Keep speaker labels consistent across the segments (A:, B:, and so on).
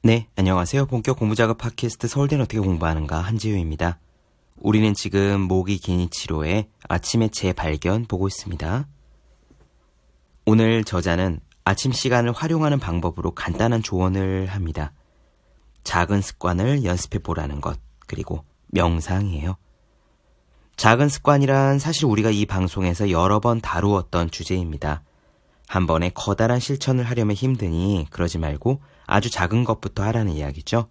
A: 네, 안녕하세요. 본격 공부작업 팟캐스트 서울대는 어떻게 공부하는가 한지우입니다. 우리는 지금 모기 기니치로의 아침의 재발견 보고 있습니다. 오늘 저자는 아침 시간을 활용하는 방법으로 간단한 조언을 합니다. 작은 습관을 연습해 보라는 것, 그리고 명상이에요. 작은 습관이란 사실 우리가 이 방송에서 여러 번 다루었던 주제입니다. 한 번에 커다란 실천을 하려면 힘드니 그러지 말고 아주 작은 것부터 하라는 이야기죠.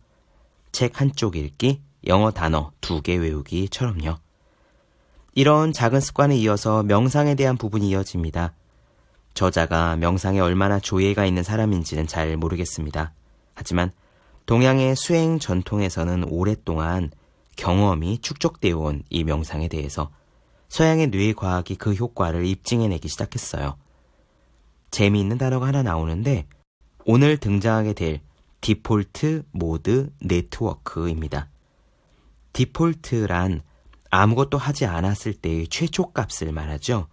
A: 책 한쪽 읽기, 영어 단어 2개 외우기처럼요. 이런 작은 습관에 이어서 명상에 대한 부분이 이어집니다. 저자가 명상에 얼마나 조예가 있는 사람인지는 잘 모르겠습니다. 하지만 동양의 수행 전통에서는 오랫동안 경험이 축적되어 온 이 명상에 대해서 서양의 뇌과학이 그 효과를 입증해내기 시작했어요. 재미있는 단어가 하나 나오는데 오늘 등장하게 될 디폴트 모드 네트워크입니다. 디폴트란 아무것도 하지 않았을 때의 최초값을 말하죠.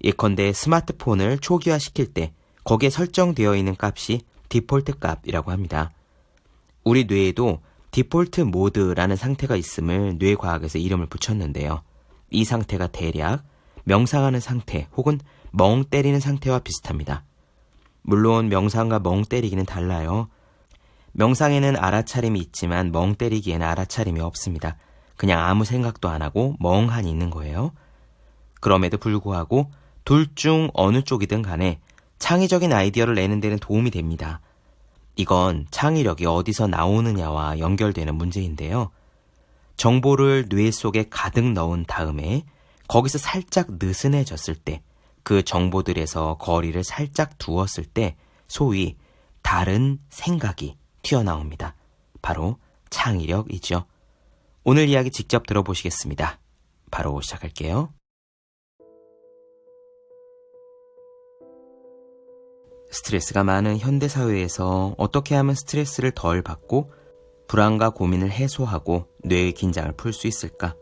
A: 예컨대 스마트폰을 초기화시킬 때 거기에 설정되어 있는 값이 디폴트 값이라고 합니다. 우리 뇌에도 디폴트 모드라는 상태가 있음을 뇌과학에서 이름을 붙였는데요. 이 상태가 대략 명상하는 상태 혹은 멍 때리는 상태와 비슷합니다. 물론 명상과 멍 때리기는 달라요. 명상에는 알아차림이 있지만 멍 때리기에는 알아차림이 없습니다. 그냥 아무 생각도 안 하고 멍하니 있는 거예요. 그럼에도 불구하고 둘 중 어느 쪽이든 간에 창의적인 아이디어를 내는 데는 도움이 됩니다. 이건 창의력이 어디서 나오느냐와 연결되는 문제인데요. 정보를 뇌 속에 가득 넣은 다음에 거기서 살짝 느슨해졌을 때, 그 정보들에서 거리를 살짝 두었을 때 소위 다른 생각이 튀어나옵니다. 바로 창의력이죠. 오늘 이야기 직접 들어보시겠습니다. 바로 시작할게요. 스트레스가 많은 현대사회에서 어떻게 하면 스트레스를 덜 받고 불안과 고민을 해소하고 뇌의 긴장을 풀 수 있을까?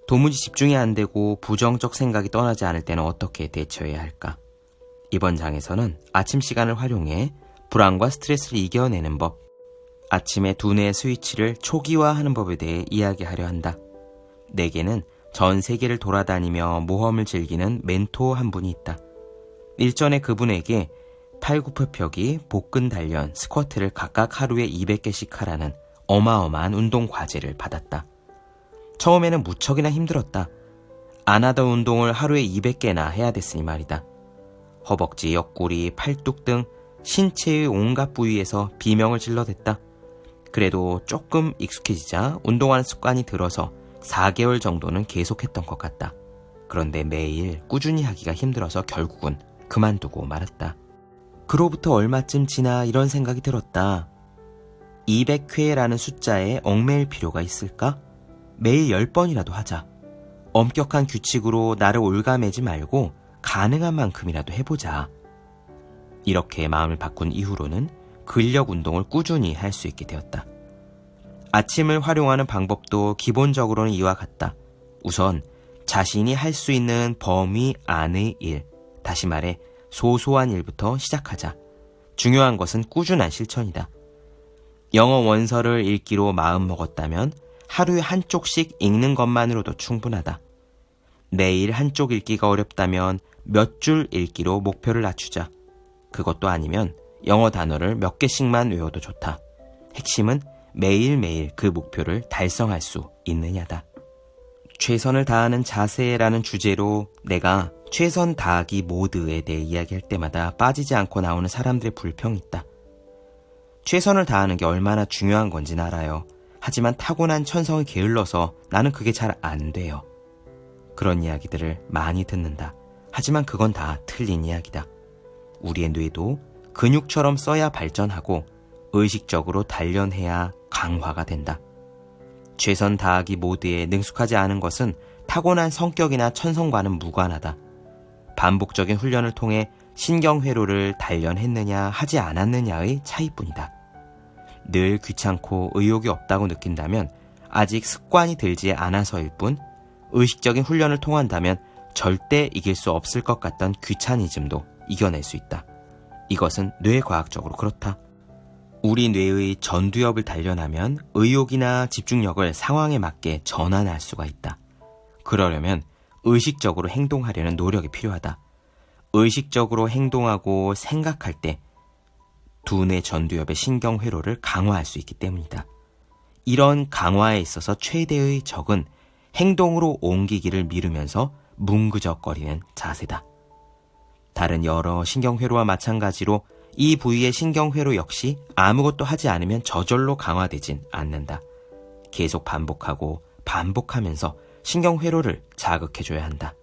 A: 도무지 집중이 안 되고 부정적 생각이 떠나지 않을 때는 어떻게 대처해야 할까? 이번 장에서는 아침 시간을 활용해 불안과 스트레스를 이겨내는 법, 아침에 두뇌의 스위치를 초기화하는 법에 대해 이야기하려 한다. 내게는 전 세계를 돌아다니며 모험을 즐기는 멘토 한 분이 있다. 일전에 그분에게 팔굽혀펴기, 복근 단련, 스쿼트를 각각 하루에 200개씩 하라는 어마어마한 운동 과제를 받았다. 처음에는 무척이나 힘들었다. 안 하던 운동을 하루에 200개나 해야 됐으니 말이다. 허벅지, 옆구리, 팔뚝 등 신체의 온갖 부위에서 비명을 질러댔다. 그래도 조금 익숙해지자 운동하는 습관이 들어서 4개월 정도는 계속했던 것 같다. 그런데 매일 꾸준히 하기가 힘들어서 결국은 그만두고 말았다. 그로부터 얼마쯤 지나 이런 생각이 들었다. 200회라는 숫자에 얽매일 필요가 있을까? 매일 10번이라도 하자. 엄격한 규칙으로 나를 올가매지 말고 가능한 만큼이라도 해보자. 이렇게 마음을 바꾼 이후로는 근력 운동을 꾸준히 할 수 있게 되었다. 아침을 활용하는 방법도 기본적으로는 이와 같다. 우선 자신이 할 수 있는 범위 안의 일, 다시 말해 소소한 일부터 시작하자. 중요한 것은 꾸준한 실천이다. 영어 원서를 읽기로 마음먹었다면 하루에 한쪽씩 읽는 것만으로도 충분하다. 매일 한쪽 읽기가 어렵다면 몇 줄 읽기로 목표를 낮추자. 그것도 아니면 영어 단어를 몇 개씩만 외워도 좋다. 핵심은 매일매일 그 목표를 달성할 수 있느냐다. 최선을 다하는 자세라는 주제로 내가 최선 다하기 모드에 대해 이야기할 때마다 빠지지 않고 나오는 사람들의 불평이 있다. 최선을 다하는 게 얼마나 중요한 건지는 알아요. 하지만 타고난 천성이 게을러서 나는 그게 잘 안 돼요. 그런 이야기들을 많이 듣는다. 하지만 그건 다 틀린 이야기다. 우리의 뇌도 근육처럼 써야 발전하고 의식적으로 단련해야 강화가 된다. 최선 다하기 모드에 능숙하지 않은 것은 타고난 성격이나 천성과는 무관하다. 반복적인 훈련을 통해 신경회로를 단련했느냐 하지 않았느냐의 차이뿐이다. 늘 귀찮고 의욕이 없다고 느낀다면 아직 습관이 들지 않아서일 뿐, 의식적인 훈련을 통한다면 절대 이길 수 없을 것 같던 귀차니즘도 이겨낼 수 있다. 이것은 뇌과학적으로 그렇다. 우리 뇌의 전두엽을 단련하면 의욕이나 집중력을 상황에 맞게 전환할 수가 있다. 그러려면 의식적으로 행동하려는 노력이 필요하다. 의식적으로 행동하고 생각할 때 두뇌 전두엽의 신경회로를 강화할 수 있기 때문이다. 이런 강화에 있어서 최대의 적은 행동으로 옮기기를 미루면서 뭉그적거리는 자세다. 다른 여러 신경회로와 마찬가지로 이 부위의 신경회로 역시 아무것도 하지 않으면 저절로 강화되진 않는다. 계속 반복하고 반복하면서 신경회로를 자극해줘야 한다.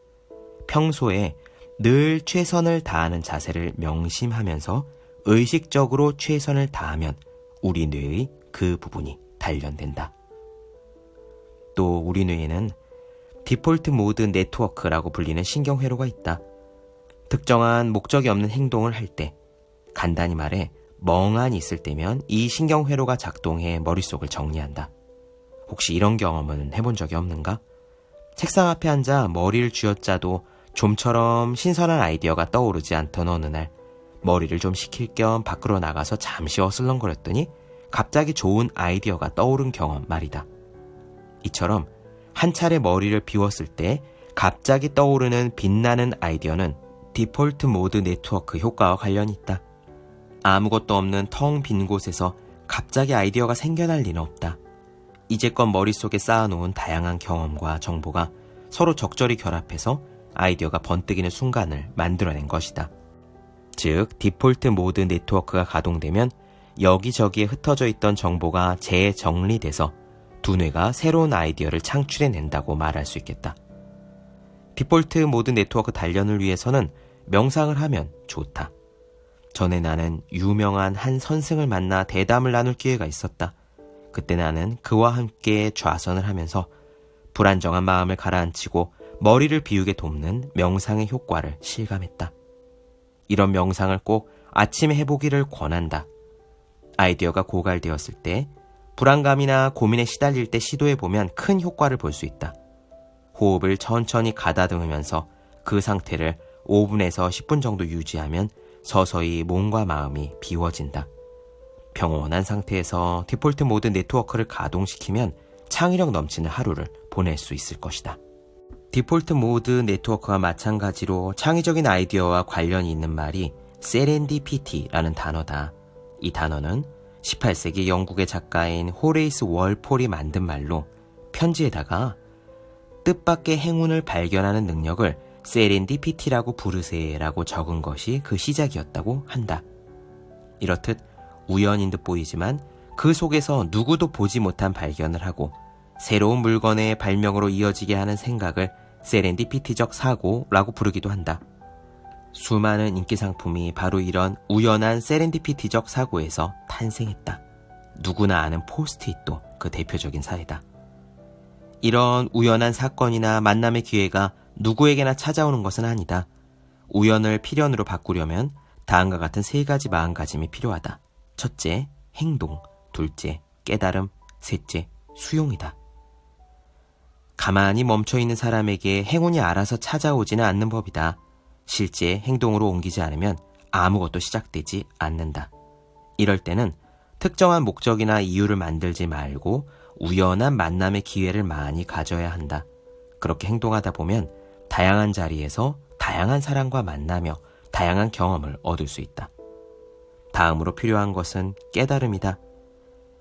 A: 평소에 늘 최선을 다하는 자세를 명심하면서 의식적으로 최선을 다하면 우리 뇌의 그 부분이 단련된다. 또 우리 뇌에는 디폴트 모드 네트워크라고 불리는 신경회로가 있다. 특정한 목적이 없는 행동을 할 때, 간단히 말해 멍하니 있을 때면 이 신경회로가 작동해 머릿속을 정리한다. 혹시 이런 경험은 해본 적이 없는가? 책상 앞에 앉아 머리를 쥐어짜도 좀처럼 신선한 아이디어가 떠오르지 않던 어느 날 머리를 좀 식힐 겸 밖으로 나가서 잠시 어슬렁거렸더니 갑자기 좋은 아이디어가 떠오른 경험 말이다. 이처럼 한 차례 머리를 비웠을 때 갑자기 떠오르는 빛나는 아이디어는 디폴트 모드 네트워크 효과와 관련이 있다. 아무것도 없는 텅 빈 곳에서 갑자기 아이디어가 생겨날 리는 없다. 이제껏 머릿속에 쌓아놓은 다양한 경험과 정보가 서로 적절히 결합해서 아이디어가 번뜩이는 순간을 만들어낸 것이다. 즉, 디폴트 모드 네트워크가 가동되면 여기저기에 흩어져 있던 정보가 재정리돼서 두뇌가 새로운 아이디어를 창출해낸다고 말할 수 있겠다. 디폴트 모드 네트워크 단련을 위해서는 명상을 하면 좋다. 전에 나는 유명한 한 선생을 만나 대담을 나눌 기회가 있었다. 그때 나는 그와 함께 좌선을 하면서 불안정한 마음을 가라앉히고 머리를 비우게 돕는 명상의 효과를 실감했다. 이런 명상을 꼭 아침에 해보기를 권한다. 아이디어가 고갈되었을 때, 불안감이나 고민에 시달릴 때 시도해보면 큰 효과를 볼 수 있다. 호흡을 천천히 가다듬으면서 그 상태를 5분에서 10분 정도 유지하면 서서히 몸과 마음이 비워진다. 평온한 상태에서 디폴트 모드 네트워크를 가동시키면 창의력 넘치는 하루를 보낼 수 있을 것이다. 디폴트 모드 네트워크와 마찬가지로 창의적인 아이디어와 관련이 있는 말이 세렌디피티라는 단어다. 이 단어는 18세기 영국의 작가인 호레이스 월폴이 만든 말로 편지에다가 뜻밖의 행운을 발견하는 능력을 세렌디피티라고 부르세라고 적은 것이 그 시작이었다고 한다. 이렇듯 우연인 듯 보이지만 그 속에서 누구도 보지 못한 발견을 하고 새로운 물건의 발명으로 이어지게 하는 생각을 세렌디피티적 사고라고 부르기도 한다. 수많은 인기 상품이 바로 이런 우연한 세렌디피티적 사고에서 탄생했다. 누구나 아는 포스트잇도 그 대표적인 사례다. 이런 우연한 사건이나 만남의 기회가 누구에게나 찾아오는 것은 아니다. 우연을 필연으로 바꾸려면 다음과 같은 세 가지 마음가짐이 필요하다. 첫째, 행동. 둘째, 깨달음. 셋째, 수용이다. 가만히 멈춰있는 사람에게 행운이 알아서 찾아오지는 않는 법이다. 실제 행동으로 옮기지 않으면 아무것도 시작되지 않는다. 이럴 때는 특정한 목적이나 이유를 만들지 말고 우연한 만남의 기회를 많이 가져야 한다. 그렇게 행동하다 보면 다양한 자리에서 다양한 사람과 만나며 다양한 경험을 얻을 수 있다. 다음으로 필요한 것은 깨달음이다.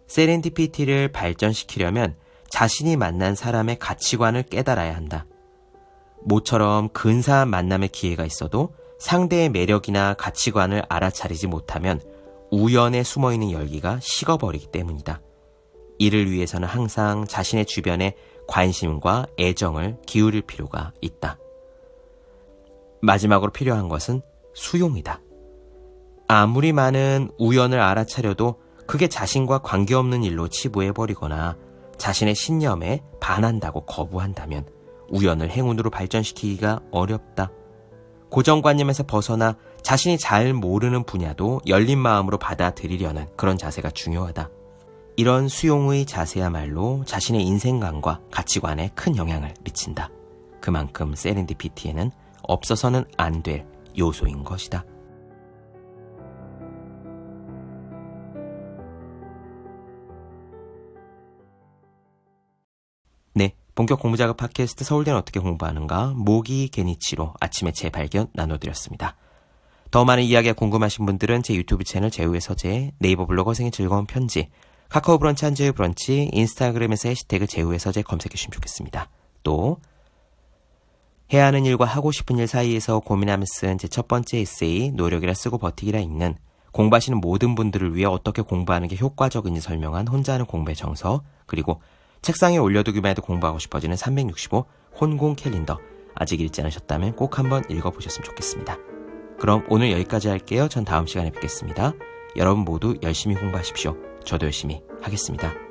A: 세렌디피티를 발전시키려면 자신이 만난 사람의 가치관을 깨달아야 한다. 모처럼 근사한 만남의 기회가 있어도 상대의 매력이나 가치관을 알아차리지 못하면 우연에 숨어있는 열기가 식어버리기 때문이다. 이를 위해서는 항상 자신의 주변에 관심과 애정을 기울일 필요가 있다. 마지막으로 필요한 것은 수용이다. 아무리 많은 우연을 알아차려도 그게 자신과 관계없는 일로 치부해버리거나 자신의 신념에 반한다고 거부한다면 우연을 행운으로 발전시키기가 어렵다. 고정관념에서 벗어나 자신이 잘 모르는 분야도 열린 마음으로 받아들이려는 그런 자세가 중요하다. 이런 수용의 자세야말로 자신의 인생관과 가치관에 큰 영향을 미친다. 그만큼 세렌디피티에는 없어서는 안 될 요소인 것이다. 본격 공부작업 팟캐스트 서울대는 어떻게 공부하는가 모기 게니치로 아침에 제 발견 나눠드렸습니다. 더 많은 이야기가 궁금하신 분들은 제 유튜브 채널 제우의 서재, 네이버 블로그 허생의 즐거운 편지, 카카오 브런치 한재의 브런치, 인스타그램에서 해시태그 제우의 서재 검색해 주시면 좋겠습니다. 또 해야 하는 일과 하고 싶은 일 사이에서 고민하며 쓴 제 첫 번째 에세이 노력이라 쓰고 버티기라 읽는 공부하시는 모든 분들을 위해 어떻게 공부하는 게 효과적인지 설명한 혼자 하는 공부의 정서, 그리고 책상에 올려두기만 해도 공부하고 싶어지는 365 혼공 캘린더 아직 읽지 않으셨다면 꼭 한번 읽어보셨으면 좋겠습니다. 그럼 오늘 여기까지 할게요. 전 다음 시간에 뵙겠습니다. 여러분 모두 열심히 공부하십시오. 저도 열심히 하겠습니다.